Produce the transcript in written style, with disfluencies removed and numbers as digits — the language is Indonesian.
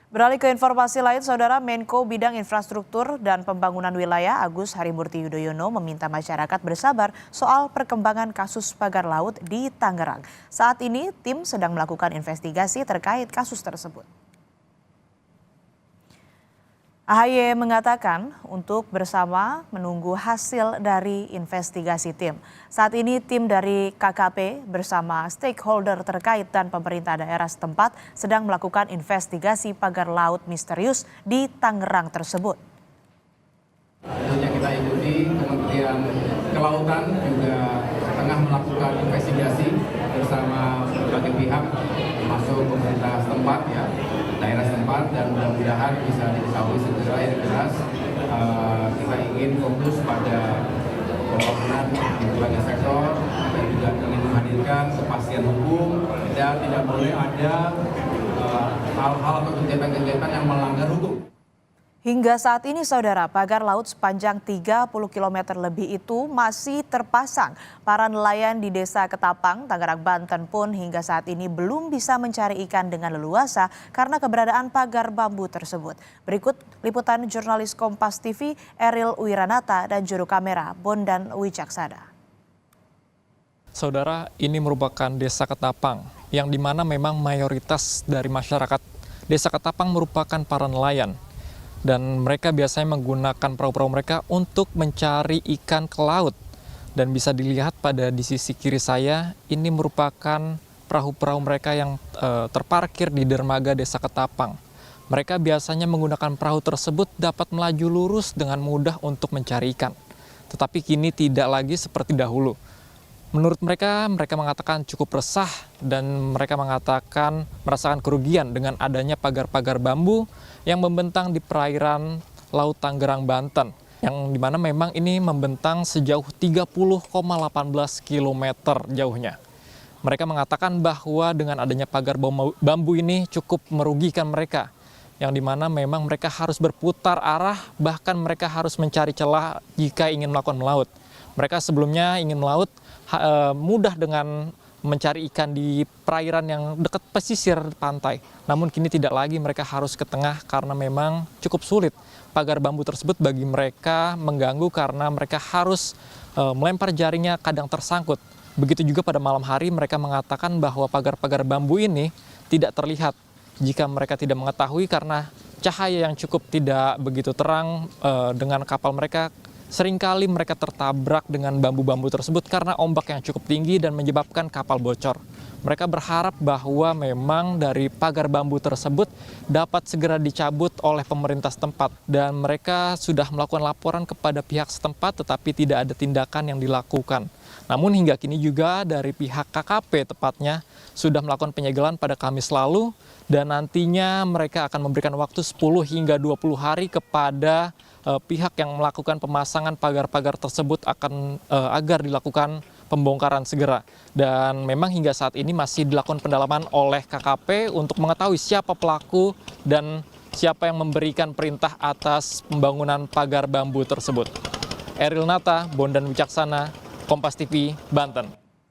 Beralih ke informasi lain, Saudara Menko Bidang Infrastruktur dan Pembangunan Wilayah Agus Harimurti Yudhoyono meminta masyarakat bersabar soal perkembangan kasus pagar laut di Tangerang. Saat ini, tim sedang melakukan investigasi terkait kasus tersebut. AHY mengatakan untuk bersama menunggu hasil dari investigasi tim. Saat ini tim dari KKP bersama stakeholder terkait dan pemerintah daerah setempat sedang melakukan investigasi pagar laut misterius di Tangerang tersebut. Tentunya kita ikuti Kementerian Kelautan juga tengah melakukan investigasi bersama berbagai pihak, termasuk pemerintah setempat, daerah setempat, dan mudah-mudahan bisa diketahui segera yang jelas. Kita ingin fokus pada pembangunan di berbagai sektor dan juga ingin menghadirkan kepastian hukum dan tidak boleh ada hal-hal atau kegiatan-kegiatan yang melanggar hukum. Hingga saat ini, Saudara, pagar laut sepanjang 30 km lebih itu masih terpasang. Para nelayan di Desa Ketapang, Tangerang, Banten pun hingga saat ini belum bisa mencari ikan dengan leluasa karena keberadaan pagar bambu tersebut. Berikut liputan jurnalis Kompas TV Eril Wiranata dan juru kamera Bondan Wicaksana. Saudara, ini merupakan Desa Ketapang yang dimana memang mayoritas dari masyarakat Desa Ketapang merupakan para nelayan. Dan mereka biasanya menggunakan perahu-perahu mereka untuk mencari ikan ke laut. Dan bisa dilihat di sisi kiri saya, ini merupakan perahu-perahu mereka yang terparkir di dermaga Desa Ketapang. Mereka biasanya menggunakan perahu tersebut dapat melaju lurus dengan mudah untuk mencari ikan. Tetapi kini tidak lagi seperti dahulu. Menurut mereka mengatakan cukup resah dan mereka mengatakan merasakan kerugian dengan adanya pagar-pagar bambu yang membentang di perairan Laut Tangerang, Banten. Yang dimana memang ini membentang sejauh 30,18 km jauhnya. Mereka mengatakan bahwa dengan adanya pagar bambu ini cukup merugikan mereka. Yang dimana memang mereka harus berputar arah, bahkan mereka harus mencari celah jika ingin melakukan melaut. Mereka sebelumnya ingin melaut mudah dengan mencari ikan di perairan yang dekat pesisir pantai. Namun kini tidak lagi, mereka harus ke tengah karena memang cukup sulit. Pagar bambu tersebut bagi mereka mengganggu karena mereka harus melempar jaringnya kadang tersangkut. Begitu juga pada malam hari mereka mengatakan bahwa pagar-pagar bambu ini tidak terlihat jika mereka tidak mengetahui karena cahaya yang cukup tidak begitu terang dengan kapal mereka. Seringkali mereka tertabrak dengan bambu-bambu tersebut karena ombak yang cukup tinggi dan menyebabkan kapal bocor. Mereka berharap bahwa memang dari pagar bambu tersebut dapat segera dicabut oleh pemerintah setempat. Dan mereka sudah melakukan laporan kepada pihak setempat tetapi tidak ada tindakan yang dilakukan. Namun hingga kini juga dari pihak KKP tepatnya sudah melakukan penyegelan pada Kamis lalu. Dan nantinya mereka akan memberikan waktu 10 hingga 20 hari kepada pihak yang melakukan pemasangan pagar-pagar tersebut agar dilakukan pembongkaran segera. Dan memang hingga saat ini masih dilakukan pendalaman oleh KKP untuk mengetahui siapa pelaku dan siapa yang memberikan perintah atas pembangunan pagar bambu tersebut. Eril Nata, Bondan Wicaksana, Kompas TV, Banten.